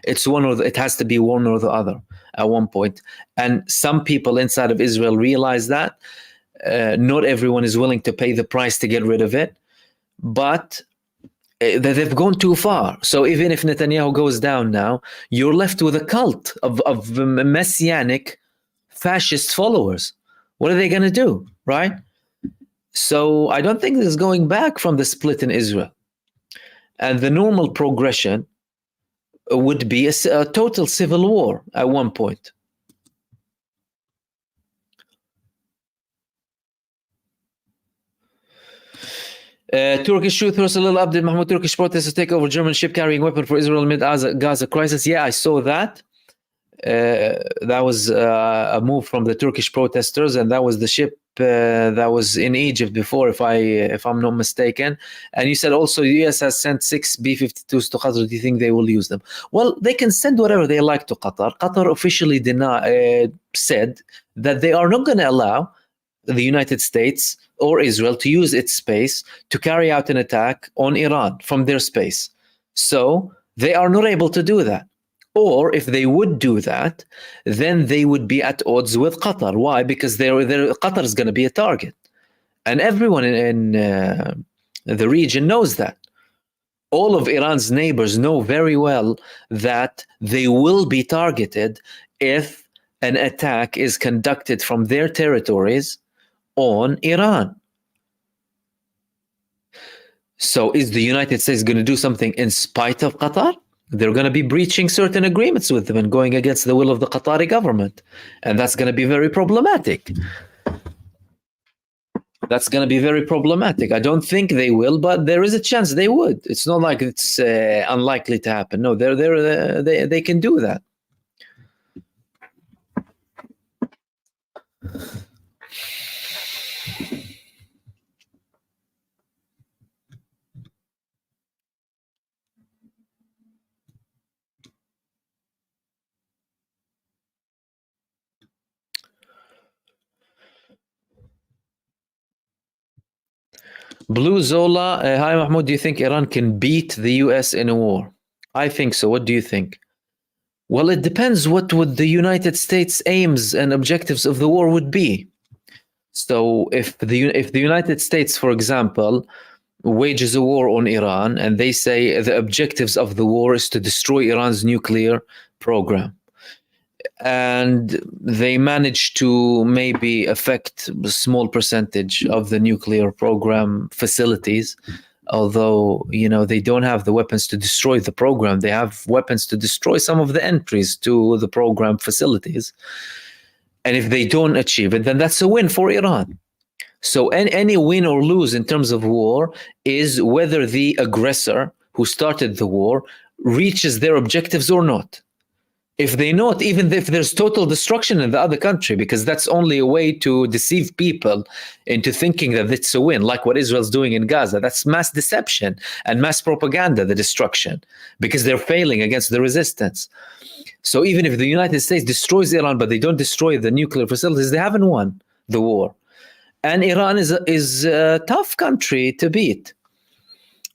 It has to be one or the other at one point. And some people inside of Israel realize that. Not everyone is willing to pay the price to get rid of it, but they've gone too far. So even if Netanyahu goes down now, you're left with a cult of messianic fascist followers. What are they going to do, right? So I don't think there's going back from the split in Israel. And the normal progression would be a total civil war at one point. Turkish truth, a little update. Mahmoud, Turkish protesters take over German ship carrying weapon for Israel amid Gaza crisis. Yeah, I saw that. That was a move from the Turkish protesters, and that was the ship that was in Egypt before, if I'm not mistaken. And you said also the US has sent 6 B-52s to Qatar. Do you think they will use them? Well, they can send whatever they like to Qatar. Qatar officially said that they are not going to allow the United States or Israel to use its space to carry out an attack on Iran from their space. So they are not able to do that. Or if they would do that, then they would be at odds with Qatar. Why? Because Qatar is going to be a target. And everyone in the region knows that. All of Iran's neighbors know very well that they will be targeted if an attack is conducted from their territories on Iran. So is the United States going to do something in spite of Qatar? They're going to be breaching certain agreements with them and going against the will of the Qatari government. And that's going to be very problematic. That's going to be very problematic. I don't think they will, but there is a chance they would. It's not like it's unlikely to happen. No, they can do that. Blue Zola, hi Mahmoud, do you think Iran can beat the US in a war? I think so. What do you think? Well, it depends what would the United States aims and objectives of the war would be. So if the United States, for example, wages a war on Iran and they say the objectives of the war is to destroy Iran's nuclear program, and they manage to maybe affect a small percentage of the nuclear program facilities, although they don't have the weapons to destroy the program. They have weapons to destroy some of the entries to the program facilities, and if they don't achieve it, then that's a win for Iran. So any win or lose in terms of war is whether the aggressor who started the war reaches their objectives or not. If they not, even if there's total destruction in the other country, because that's only a way to deceive people into thinking that it's a win, like what Israel's doing in Gaza. That's mass deception and mass propaganda, the destruction, because they're failing against the resistance. So even if the United States destroys Iran, but they don't destroy the nuclear facilities, they haven't won the war. And Iran is a tough country to beat,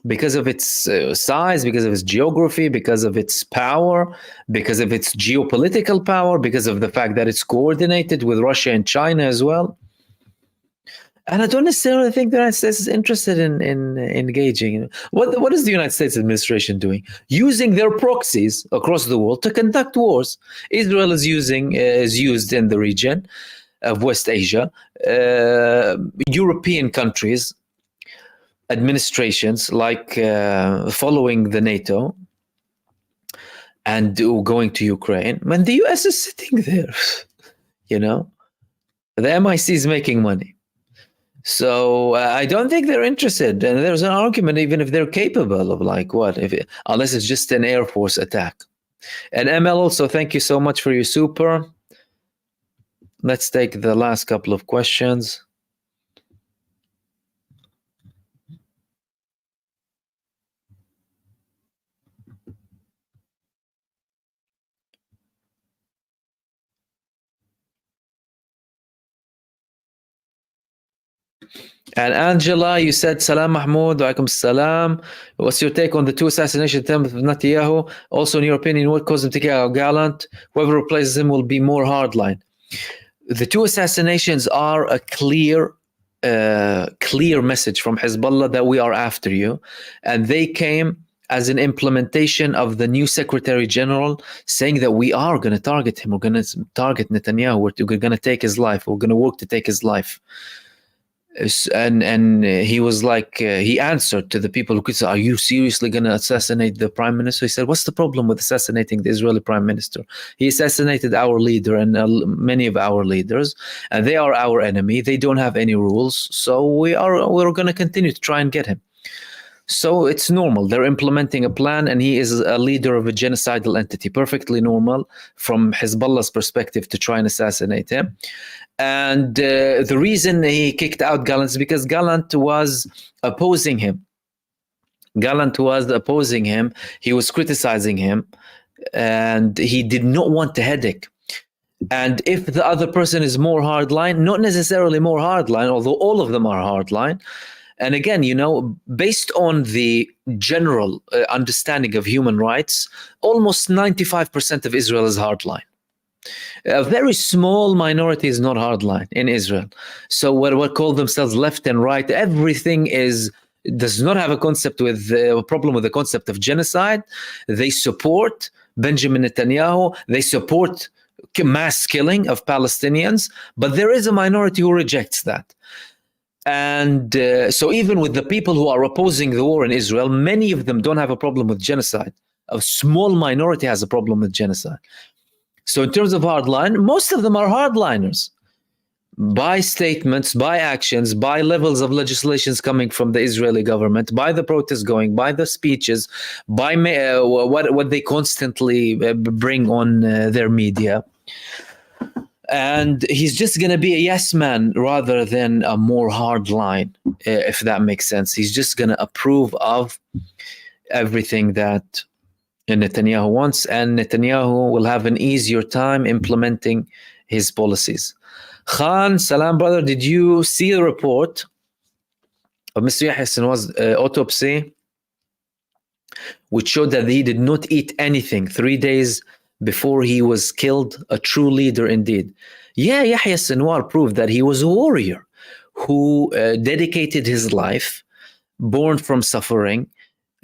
because of its size, because of its geography, because of its power, because of its geopolitical power, because of the fact that it's coordinated with Russia and China as well. And I don't necessarily think the United States is interested in engaging. What is the United States administration doing? Using their proxies across the world to conduct wars. Israel is used in the region of West Asia. European countries, administrations like following the NATO and going to Ukraine, when the US is sitting there, the MIC is making money. So I don't think they're interested. And there's an argument, even if they're capable of unless it's just an Air Force attack. And ML also, thank you so much for your super. Let's take the last couple of questions. And Angela, you said, Salam Mahmoud, wa alaikum salam. What's your take on the two assassination attempts of Netanyahu? Also, in your opinion, what caused him to kill Gallant? Whoever replaces him will be more hardline. The two assassinations are a clear message from Hezbollah that we are after you. And they came as an implementation of the new Secretary General saying that we are going to target him. We're going to target Netanyahu. We're going to take his life. We're going to work to take his life. And he was like, he answered to the people who could say, are you seriously going to assassinate the prime minister? He said, what's the problem with assassinating the Israeli prime minister? He assassinated our leader and many of our leaders, and they are our enemy. They don't have any rules. So we're going to continue to try and get him. So it's normal. They're implementing a plan, and he is a leader of a genocidal entity. Perfectly normal from Hezbollah's perspective to try and assassinate him. And the reason he kicked out Gallant is because Gallant was opposing him. He was criticizing him, and he did not want the headache. And if the other person is more hardline, not necessarily more hardline, although all of them are hardline. And again, you know, based on the general understanding of human rights, almost 95% of Israel is hardline. A very small minority is not hardline in Israel. So what call themselves left and right, everything does not have a problem with the concept of genocide. They support Benjamin Netanyahu. They support mass killing of Palestinians, but there is a minority who rejects that. And so even with the people who are opposing the war in Israel, many of them don't have a problem with genocide. A small minority has a problem with genocide. So in terms of hardline, most of them are hardliners. By statements, by actions, by levels of legislations coming from the Israeli government, by the protests going, by the speeches, by what they constantly bring on their media. And he's just going to be a yes man rather than a more hard line, if that makes sense. He's just going to approve of everything that Netanyahu wants, and Netanyahu will have an easier time implementing his policies. Khan, salam brother, did you see the report of Mr. Yahya Sinwar's autopsy, which showed that he did not eat anything 3 days before he was killed? A true leader indeed. Yeah, Yahya Sinwar proved that he was a warrior who dedicated his life, born from suffering,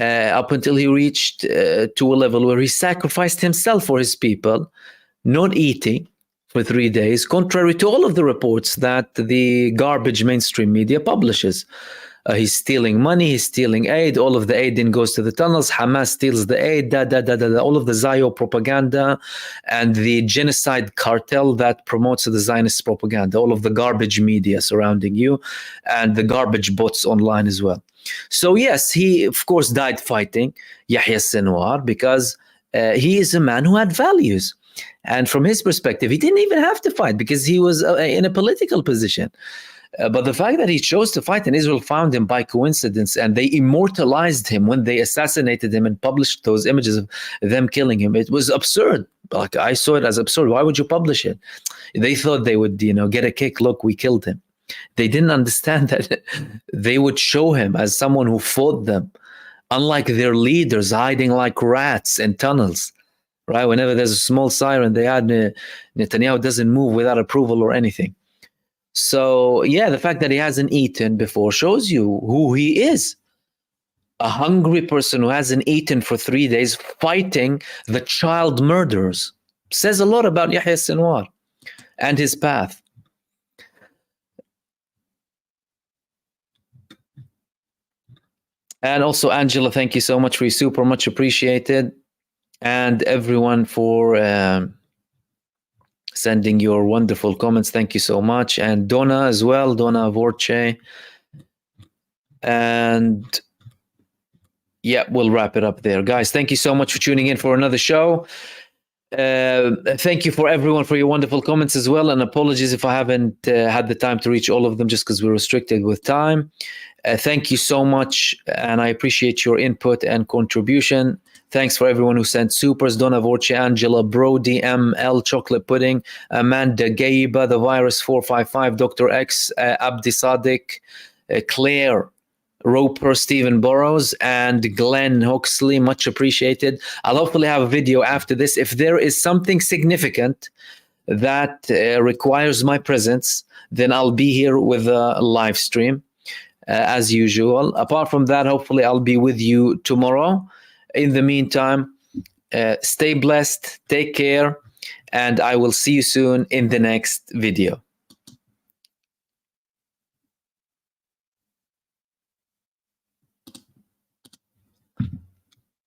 up until he reached to a level where he sacrificed himself for his people, not eating for 3 days, contrary to all of the reports that the garbage mainstream media publishes. He's stealing money, he's stealing aid, all of the aid then goes to the tunnels, Hamas steals the aid, all of the Zio propaganda and the genocide cartel that promotes the Zionist propaganda, all of the garbage media surrounding you, and the garbage bots online as well. So yes, he of course died fighting, Yahya Sinwar, because he is a man who had values. And from his perspective, he didn't even have to fight because he was in a political position. But the fact that he chose to fight and Israel found him by coincidence, and they immortalized him when they assassinated him and published those images of them killing him, it was absurd. Like, I saw it as absurd. Why would you publish it? They thought they would, get a kick. Look, we killed him. They didn't understand that they would show him as someone who fought them, unlike their leaders hiding like rats in tunnels. Right? Whenever there's a small siren, they add Netanyahu doesn't move without approval or anything. So, yeah, the fact that he hasn't eaten before shows you who he is. A hungry person who hasn't eaten for 3 days fighting the child murderers. Says a lot about Yahya Sinwar and his path. And also, Angela, thank you so much for your super, much appreciated. And everyone for sending your wonderful comments. Thank you so much. And Donna as well, Donna Vorche. And yeah, we'll wrap it up there. Guys, thank you so much for tuning in for another show. Thank you for everyone for your wonderful comments as well, and apologies if I haven't had the time to reach all of them, just because we're restricted with time. Thank you so much, and I appreciate your input and contribution. Thanks for everyone who sent supers: Donna Vorce, Angela, Brody, ML, Chocolate Pudding, Amanda, Gaiba, The Virus 455, Dr. X, Abdi Sadiq, Claire, Roper, Stephen Burrows, and Glenn Huxley. Much appreciated. I'll hopefully have a video after this. If there is something significant that requires my presence, then I'll be here with a live stream as usual. Apart from that, hopefully I'll be with you tomorrow. In the meantime, stay blessed, take care, and I will see you soon in the next video.